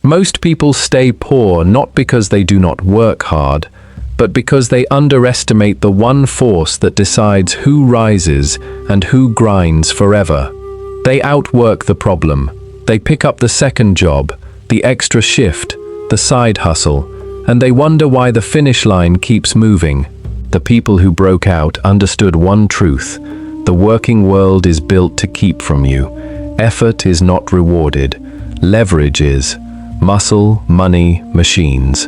Most people stay poor not because they do not work hard, but because they underestimate the one force that decides who rises and who grinds forever. They outwork the problem. They pick up the second job, the extra shift, the side hustle, and they wonder why the finish line keeps moving. The people who broke out understood one truth: the working world is built to keep from you. Effort is not rewarded. Leverage is. Muscle, money, machines.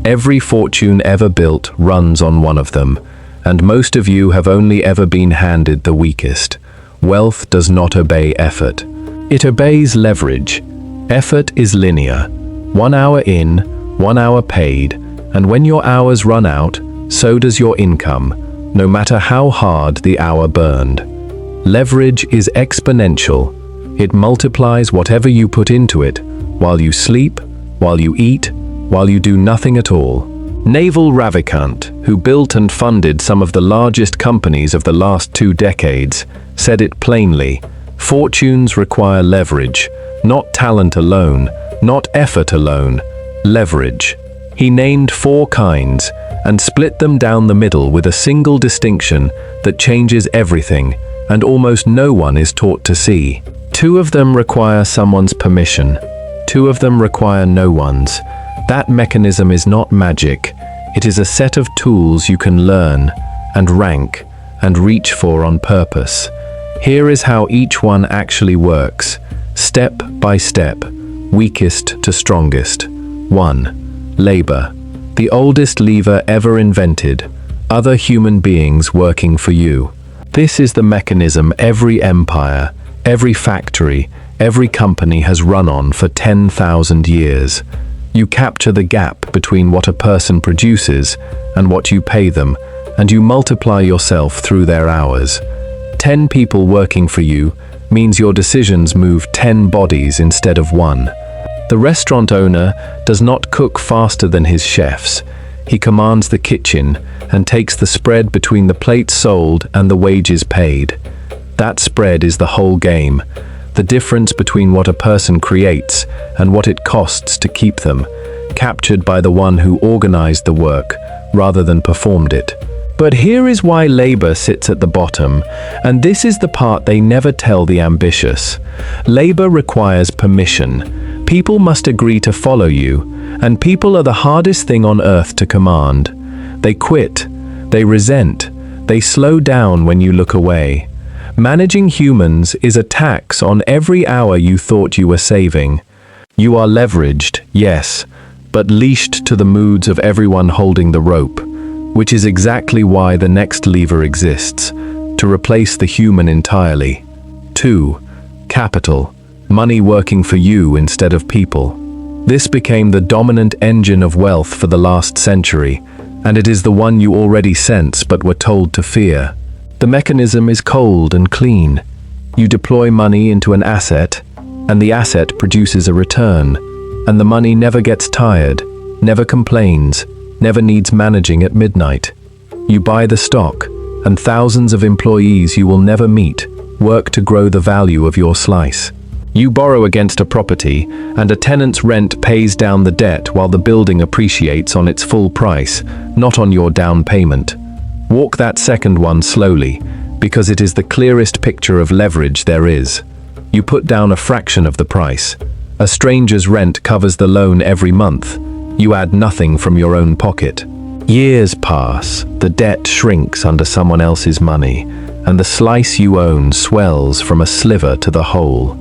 Every fortune ever built runs on one of them, and most of you have only ever been handed the weakest. Wealth does not obey effort. It obeys leverage. Effort is linear. 1 hour in, 1 hour paid, and when your hours run out, so does your income, no matter how hard the hour burned. Leverage is exponential. It multiplies whatever you put into it, while you sleep, while you eat, while you do nothing at all. Naval Ravikant, who built and funded some of the largest companies of the last 2 decades, said it plainly: fortunes require leverage, not talent alone, not effort alone, leverage. He named 4 kinds and split them down the middle with a single distinction that changes everything, and almost no one is taught to see. 2 of them require someone's permission. 2 of them require no one's. That mechanism is not magic. It is a set of tools you can learn and rank and reach for on purpose. Here is how each one actually works, step by step, weakest to strongest. 1. Labor. The oldest lever ever invented. Other human beings working for you. This is the mechanism every empire, every factory, every company has run on for 10,000 years. You capture the gap between what a person produces and what you pay them, and you multiply yourself through their hours. 10 people working for you means your decisions move 10 bodies instead of 1. The restaurant owner does not cook faster than his chefs. He commands the kitchen and takes the spread between the plates sold and the wages paid. That spread is the whole game. The difference between what a person creates and what it costs to keep them, captured by the one who organized the work rather than performed it. But here is why labor sits at the bottom, and this is the part they never tell the ambitious. Labor requires permission. People must agree to follow you, and people are the hardest thing on earth to command. They quit, they resent, they slow down when you look away. Managing humans is a tax on every hour you thought you were saving. You are leveraged, yes, but leashed to the moods of everyone holding the rope, which is exactly why the next lever exists, to replace the human entirely. 2. Capital. Money working for you instead of people. This became the dominant engine of wealth for the last century, and it is the one you already sense but were told to fear. The mechanism is cold and clean. You deploy money into an asset, and the asset produces a return, and the money never gets tired, never complains, never needs managing at midnight. You buy the stock, and thousands of employees you will never meet work to grow the value of your slice. You borrow against a property, and a tenant's rent pays down the debt while the building appreciates on its full price, not on your down payment. Walk that second one slowly, because it is the clearest picture of leverage there is. You put down a fraction of the price. A stranger's rent covers the loan every month. You add nothing from your own pocket. Years pass, the debt shrinks under someone else's money, and the slice you own swells from a sliver to the whole.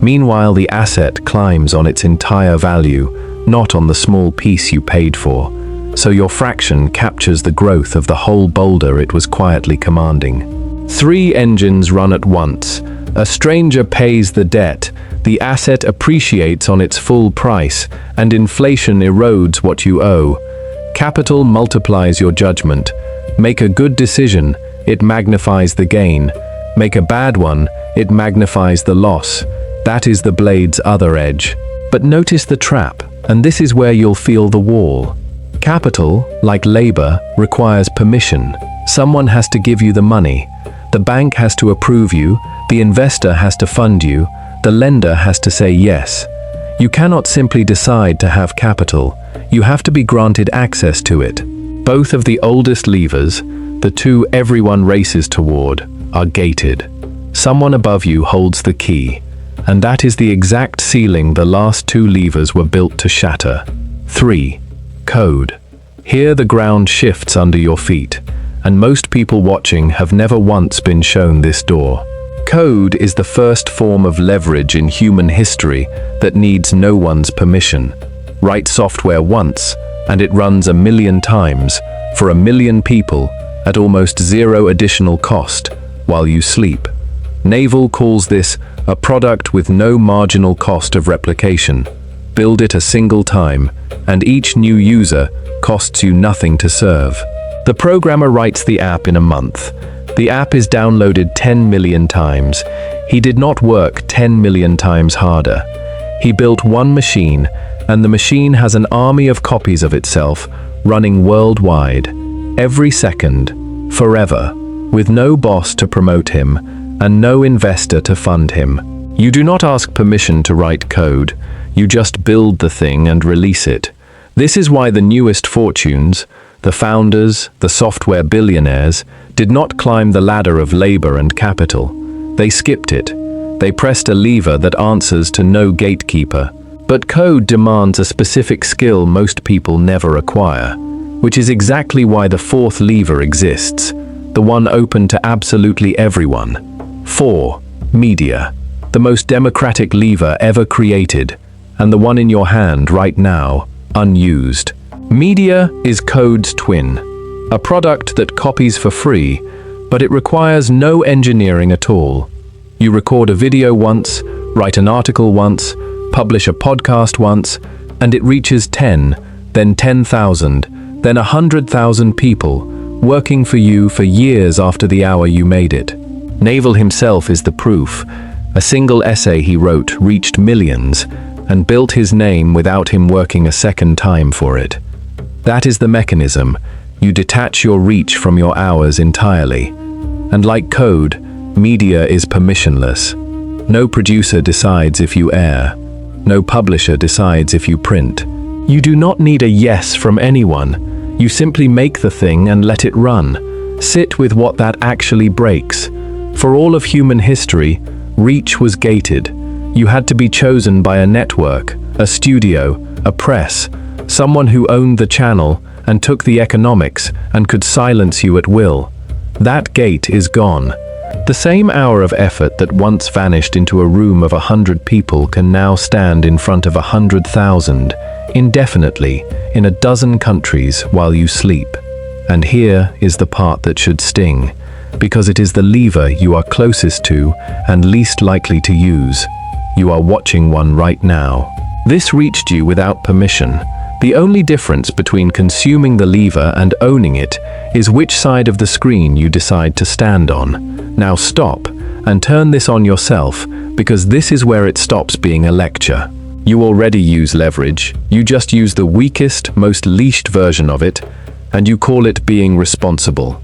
Meanwhile, the asset climbs on its entire value, not on the small piece you paid for. So your fraction captures the growth of the whole boulder it was quietly commanding. 3 engines run at once. A stranger pays the debt, the asset appreciates on its full price, and inflation erodes what you owe. Capital multiplies your judgment. Make a good decision, it magnifies the gain. Make a bad one, it magnifies the loss. That is the blade's other edge. But notice the trap, and this is where you'll feel the wall. Capital, like labor, requires permission. Someone has to give you the money. The bank has to approve you, the investor has to fund you, the lender has to say yes. You cannot simply decide to have capital. You have to be granted access to it. Both of the oldest levers, the two everyone races toward, are gated. Someone above you holds the key, and that is the exact ceiling the last two levers were built to shatter. 3. Code. Here the ground shifts under your feet, and most people watching have never once been shown this door. Code is the first form of leverage in human history that needs no one's permission. Write software once, and it runs 1,000,000 times, for 1,000,000 people, at almost zero additional cost, while you sleep. Naval calls this a product with no marginal cost of replication. Build it a single time, and each new user costs you nothing to serve. The programmer writes the app in a month. The app is downloaded 10 million times. He did not work 10 million times harder. He built one machine, and the machine has an army of copies of itself running worldwide, every second, forever, with no boss to promote him and no investor to fund him. You do not ask permission to write code. You just build the thing and release it. This is why the newest fortunes, the founders, the software billionaires, did not climb the ladder of labor and capital. They skipped it. They pressed a lever that answers to no gatekeeper. But code demands a specific skill most people never acquire, which is exactly why the fourth lever exists, the one open to absolutely everyone. 4. Media. The most democratic lever ever created, and the one in your hand right now, unused. Media is code's twin, a product that copies for free, but it requires no engineering at all. You record a video once, write an article once, publish a podcast once, and it reaches 10, then 10,000, then 100,000 people, working for you for years after the hour you made it. Naval himself is the proof. A single essay he wrote reached millions, and built his name without him working a second time for it. That is the mechanism. You detach your reach from your hours entirely. And like code, media is permissionless. No producer decides if you air. No publisher decides if you print. You do not need a yes from anyone. You simply make the thing and let it run. Sit with what that actually breaks. For all of human history, reach was gated. You had to be chosen by a network, a studio, a press, someone who owned the channel and took the economics and could silence you at will. That gate is gone. The same hour of effort that once vanished into a room of 100 people can now stand in front of 100,000, indefinitely, in a dozen countries while you sleep. And here is the part that should sting, because it is the lever you are closest to and least likely to use. You are watching one right now. This reached you without permission. The only difference between consuming the lever and owning it is which side of the screen you decide to stand on. Now stop and turn this on yourself, because this is where it stops being a lecture. You already use leverage. You just use the weakest, most leashed version of it, and you call it being responsible.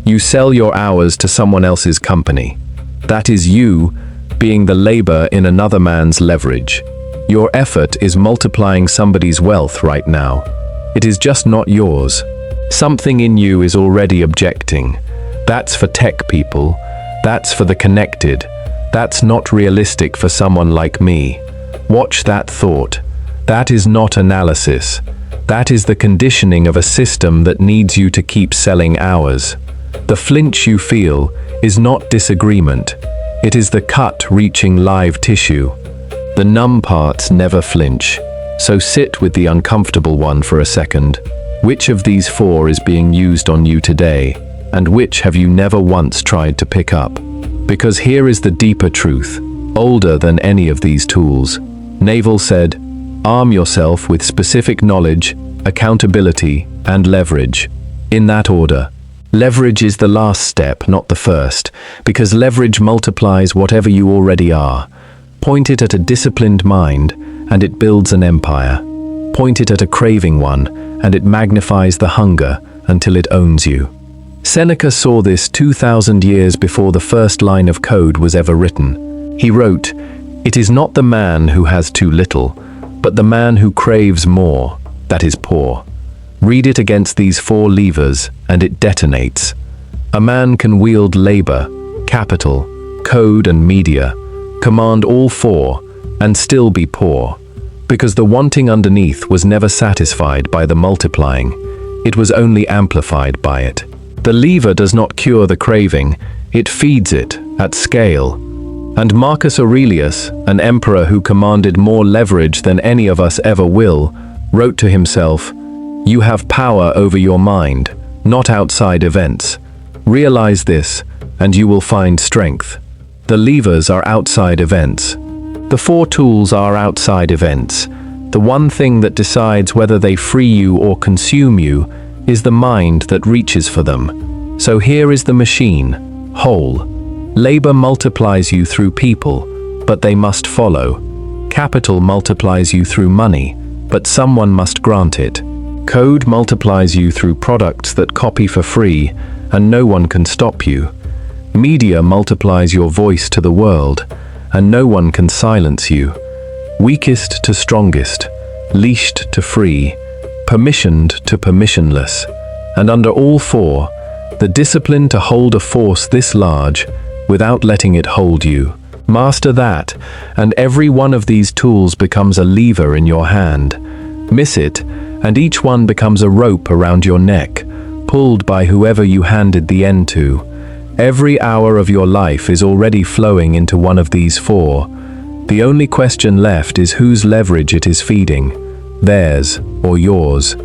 You sell your hours to someone else's company. That is you being the labor in another man's leverage. Your effort is multiplying somebody's wealth right now. It is just not yours. Something in you is already objecting. That's for tech people. That's for the connected. That's not realistic for someone like me. Watch that thought. That is not analysis. That is the conditioning of a system that needs you to keep selling hours. The flinch you feel is not disagreement. It is the cut reaching live tissue. The numb parts never flinch. So sit with the uncomfortable one for a second. Which of these four is being used on you today, and which have you never once tried to pick up? Because here is the deeper truth, older than any of these tools. Naval said, arm yourself with specific knowledge, accountability, and leverage. In that order. Leverage is the last step, not the first, because leverage multiplies whatever you already are. Point it at a disciplined mind, and it builds an empire. Point it at a craving one, and it magnifies the hunger until it owns you. Seneca saw this 2,000 years before the first line of code was ever written. He wrote, "It is not the man who has too little, but the man who craves more, that is poor. Read it against these 4 levers, and it detonates. A man can wield labor, capital, code and media, command all 4, and still be poor, because the wanting underneath was never satisfied by the multiplying, it was only amplified by it. The lever does not cure the craving, it feeds it, at scale. And Marcus Aurelius, an emperor who commanded more leverage than any of us ever will, wrote to himself, "You have power over your mind, not outside events. Realize this, and you will find strength." The levers are outside events. The 4 tools are outside events. The one thing that decides whether they free you or consume you is the mind that reaches for them. So here is the machine, whole. Labor multiplies you through people, but they must follow. Capital multiplies you through money, but someone must grant it. Code multiplies you through products that copy for free, and no one can stop you. Media multiplies your voice to the world, and no one can silence you. Weakest to strongest, leashed to free, permissioned to permissionless, and under all 4, the discipline to hold a force this large without letting it hold you. Master that, and every one of these tools becomes a lever in your hand. Miss it, and each one becomes a rope around your neck, pulled by whoever you handed the end to. Every hour of your life is already flowing into one of these 4. The only question left is whose leverage it is feeding, theirs or yours.